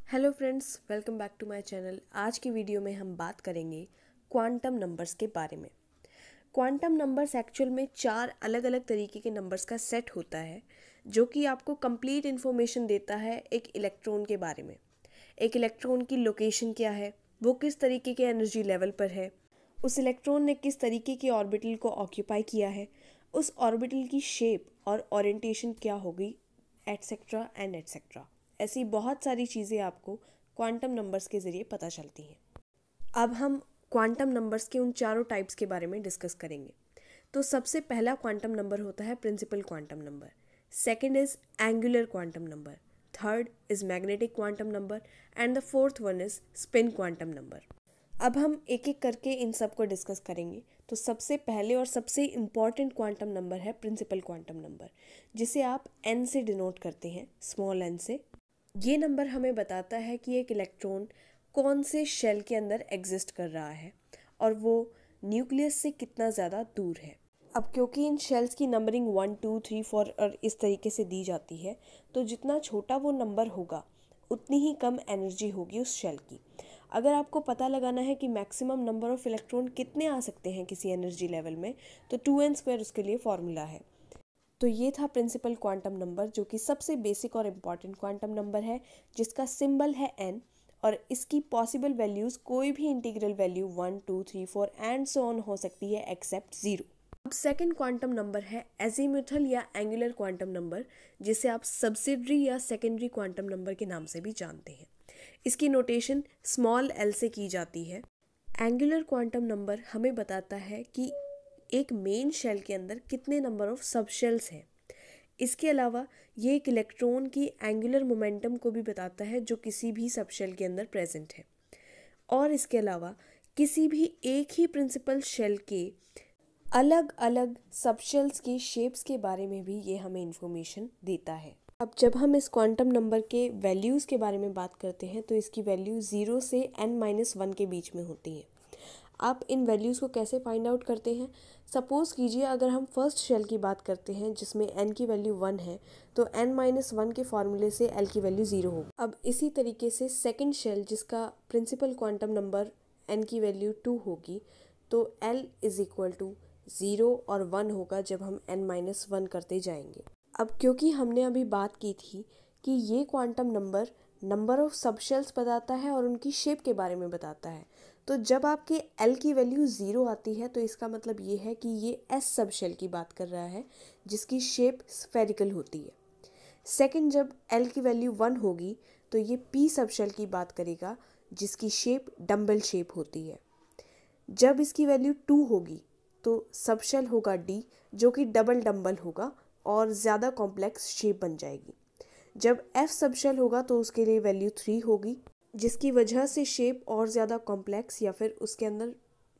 Hello friends, welcome back to my channel. आज की video में हम बात करेंगे क्वांटम नंबर्स के बारे में। क्वांटम नंबर्स एक्चुअल में 4 अलग अलग तरीके के नंबर्स का सेट होता है जो कि आपको कंप्लीट इन्फॉर्मेशन देता है एक इलेक्ट्रॉन के बारे में। एक इलेक्ट्रॉन की लोकेशन क्या है, वो किस तरीके के एनर्जी लेवल पर है, उस इलेक्ट्रॉन ने किस तरीके की ऑर्बिटल को ऑक्यूपाई किया है, उस ऑर्बिटल की शेप और ओरिएंटेशन क्या होगी, एटसेट्रा एंड एटसेट्रा। ऐसी बहुत सारी चीज़ें आपको क्वांटम नंबर्स के ज़रिए पता चलती हैं। अब हम क्वांटम नंबर्स के उन चारों टाइप्स के बारे में डिस्कस करेंगे। तो सबसे पहला क्वांटम नंबर होता है principal quantum number, second is angular quantum number, third is magnetic quantum number and the fourth one is spin quantum number. अब हम एक एक करके इन सब को डिस्कस करेंगे। तो सबसे पहले और सबसे इम्पॉर्टेंट क्वांटम नंबर है प्रिंसिपल क्वांटम नंबर, जिसे आप n से डिनोट करते हैं, स्मॉल n से। ये नंबर हमें बताता है कि एक इलेक्ट्रॉन कौन से शेल के अंदर एग्जिस्ट कर रहा है और वो न्यूक्लियस से कितना ज़्यादा दूर है। अब क्योंकि इन शेल्स की नंबरिंग 1, 2, 3, 4 और इस तरीके से दी जाती है, तो जितना छोटा वो नंबर होगा उतनी ही कम एनर्जी होगी उस शेल की। अगर आपको पता लगाना है कि मैक्सिमम नंबर ऑफ इलेक्ट्रॉन कितने आ सकते हैं किसी एनर्जी लेवल में, तो 2n² उसके लिए फॉर्मूला है। तो ये था प्रिंसिपल क्वांटम नंबर, जो कि सबसे बेसिक और इम्पॉर्टेंट क्वांटम नंबर है, जिसका सिंबल है n और इसकी पॉसिबल वैल्यूज़ कोई भी integral value 1, 2, 3, 4 and so on हो सकती है एक्सेप्ट 0। अब सेकंड क्वांटम नंबर है एजीमुथल या एंगुलर क्वांटम नंबर, जिसे आप सब्सिडरी या सेकेंडरी क्वांटम नंबर के नाम से भी जानते हैं। इसकी नोटेशन स्मॉल l से की जाती है। एंगुलर क्वांटम नंबर हमें बताता है कि एक मेन शेल के अंदर कितने नंबर ऑफ सब शेल्स हैं। इसके अलावा ये एक इलेक्ट्रॉन की एंगुलर मोमेंटम को भी बताता है जो किसी भी सब शेल के अंदर प्रेजेंट है। और इसके अलावा किसी भी एक ही प्रिंसिपल शेल के अलग अलग सब शेल्स की शेप्स के बारे में भी ये हमें इंफॉर्मेशन देता है। अब जब हम इस क्वांटम नंबर के वैल्यूज़ के बारे में बात करते हैं, तो इसकी वैल्यू 0 से n-1 के बीच में होती है। आप इन वैल्यूज़ को कैसे फाइंड आउट करते हैं? सपोज़ कीजिए अगर हम फर्स्ट शेल की बात करते हैं जिसमें n की वैल्यू 1 है, तो n-1 के फॉर्मूले से l की वैल्यू 0 होगी। अब इसी तरीके से सेकंड शेल जिसका प्रिंसिपल क्वांटम नंबर n की वैल्यू 2 होगी, तो l इज़ इक्वल टू 0 और 1 होगा जब हम n-1 करते जाएंगे। अब क्योंकि हमने अभी बात की थी कि ये क्वांटम नंबर ऑफ सब शेल्स बताता है और उनकी शेप के बारे में बताता है, तो जब आपके L की वैल्यू 0 आती है तो इसका मतलब ये है कि ये S सब शेल की बात कर रहा है जिसकी शेप स्फेरिकल होती है। सेकंड, जब L की वैल्यू 1 होगी तो ये P सब शेल की बात करेगा जिसकी शेप डम्बल शेप होती है। जब इसकी वैल्यू 2 होगी तो सब शेल होगा D, जो कि डबल डम्बल होगा और ज़्यादा कॉम्प्लेक्स शेप बन जाएगी। जब F सब शेल होगा तो उसके लिए वैल्यू 3 होगी, जिसकी वजह से शेप और ज़्यादा कॉम्प्लेक्स या फिर उसके अंदर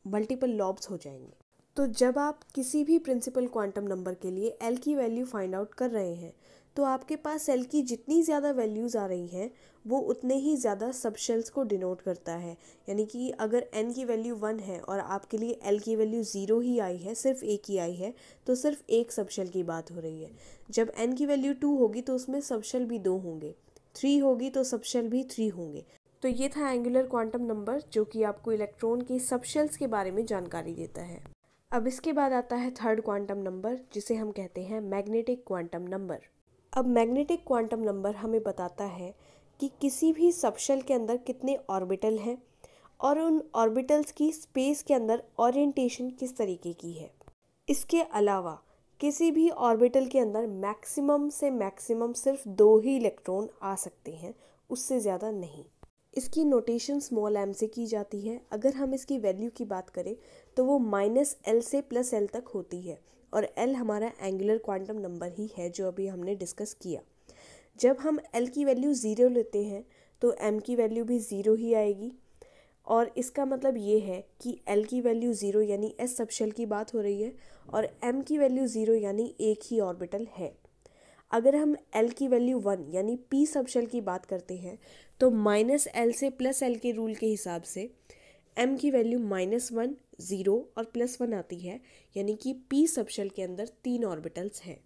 मल्टीपल लॉब्स हो जाएंगे। तो जब आप किसी भी प्रिंसिपल क्वांटम नंबर के लिए L की वैल्यू फाइंड आउट कर रहे हैं, तो आपके पास L की जितनी ज़्यादा वैल्यूज़ आ रही हैं वो उतने ही ज़्यादा सब शेल्स को डिनोट करता है। यानी कि अगर n की वैल्यू 1 है और आपके लिए L की वैल्यू 0 ही आई है, सिर्फ एक ही आई है, तो सिर्फ एक सब शेल की बात हो रही है। जब n की वैल्यू 2 होगी तो उसमें सब शेल भी 2 होंगे, 3 होगी तो सब शेल भी 3 होंगे। तो ये था एंगुलर क्वांटम नंबर, जो कि आपको इलेक्ट्रॉन की सब शेल्स के बारे में जानकारी देता है। अब इसके बाद आता है थर्ड क्वांटम नंबर, जिसे हम कहते हैं मैग्नेटिक क्वांटम नंबर। अब मैग्नेटिक क्वांटम नंबर हमें बताता है कि किसी भी सब शेल के अंदर कितने ऑर्बिटल हैं और उन ऑर्बिटल्स की स्पेस के अंदर ओरिएंटेशन किस तरीके की है। इसके अलावा किसी भी ऑर्बिटल के अंदर मैक्सिमम से मैक्सिमम सिर्फ 2 ही इलेक्ट्रॉन आ सकते हैं, उससे ज़्यादा नहीं। इसकी नोटेशन स्मॉल m से की जाती है। अगर हम इसकी वैल्यू की बात करें तो वो -L से +L तक होती है और L हमारा एंगुलर क्वांटम नंबर ही है जो अभी हमने डिस्कस किया। जब हम L की वैल्यू 0 लेते हैं तो m की वैल्यू भी 0 ही आएगी और इसका मतलब ये है कि L की वैल्यू 0 यानी S सब शेल की बात हो रही है और m की वैल्यू 0 यानी एक ही ऑर्बिटल है। अगर हम L की वैल्यू 1 यानी P सब शेल की बात करते हैं तो -L से +L के रूल के हिसाब से m की वैल्यू -1, 0 और +1 आती है, यानी कि P सब शेल के अंदर 3 ऑर्बिटल्स हैं।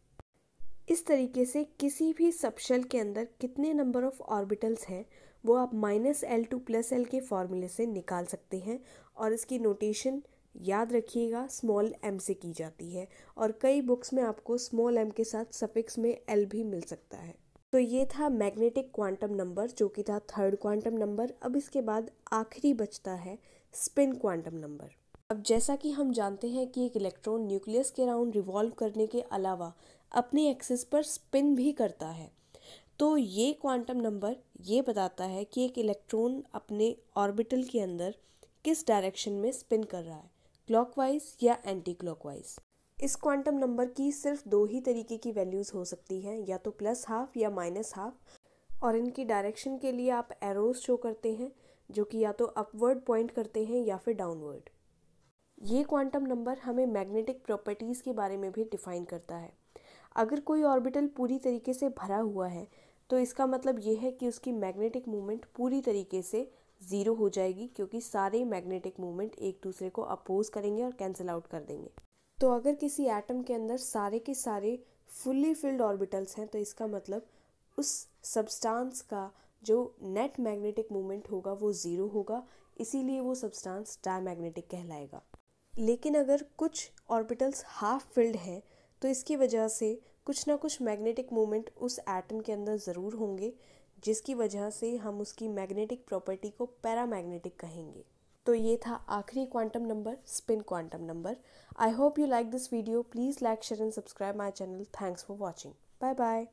इस तरीके से किसी भी सबशेल के अंदर कितने नंबर ऑफ ऑर्बिटल्स हैं वो आप -L to +L के फॉर्मूले से निकाल सकते हैं। और इसकी नोटेशन याद रखिएगा स्मॉल m से की जाती है, और कई बुक्स में आपको स्मॉल m के साथ सफिक्स में l भी मिल सकता है। तो ये था मैग्नेटिक क्वांटम नंबर, जो कि था थर्ड क्वांटम नंबर। अब इसके बाद आखिरी बचता है स्पिन क्वांटम नंबर। अब जैसा कि हम जानते हैं कि एक इलेक्ट्रॉन न्यूक्लियस के अराउंड रिवॉल्व करने के अलावा अपनी एक्सिस पर स्पिन भी करता है, तो ये क्वांटम नंबर ये बताता है कि एक इलेक्ट्रॉन अपने ऑर्बिटल के अंदर किस डायरेक्शन में स्पिन कर रहा है, क्लॉकवाइज या एंटी क्लॉकवाइज। इस क्वांटम नंबर की सिर्फ दो ही तरीके की वैल्यूज़ हो सकती हैं, या तो +½ या -½ और इनकी डायरेक्शन के लिए आप एरोज शो करते हैं जो कि या तो अपवर्ड पॉइंट करते हैं या फिर डाउनवर्ड। ये क्वांटम नंबर हमें मैग्नेटिक प्रॉपर्टीज़ के बारे में भी डिफाइन करता है। अगर कोई ऑर्बिटल पूरी तरीके से भरा हुआ है तो इसका मतलब ये है कि उसकी मैग्नेटिक मूवमेंट पूरी तरीके से ज़ीरो हो जाएगी, क्योंकि सारे मैग्नेटिक मूवमेंट एक दूसरे को अपोज करेंगे और कैंसिल आउट कर देंगे। तो अगर किसी एटम के अंदर सारे के सारे फुल्ली फिल्ड ऑर्बिटल्स हैं तो इसका मतलब उस सब्सटेंस का जो नेट मैग्नेटिक मूवमेंट होगा वो ज़ीरो होगा, इसीलिए वो सब्सटेंस डायमैग्नेटिक कहलाएगा। लेकिन अगर कुछ ऑर्बिटल्स हाफ फिल्ड हैं तो इसकी वजह से कुछ ना कुछ मैग्नेटिक मूवमेंट उस एटम के अंदर ज़रूर होंगे, जिसकी वजह से हम उसकी मैग्नेटिक प्रॉपर्टी को पैरामैग्नेटिक कहेंगे। तो ये था आखिरी quantum number, spin quantum number. I hope you like this video. Please like, share and subscribe my channel. Thanks for watching. Bye bye.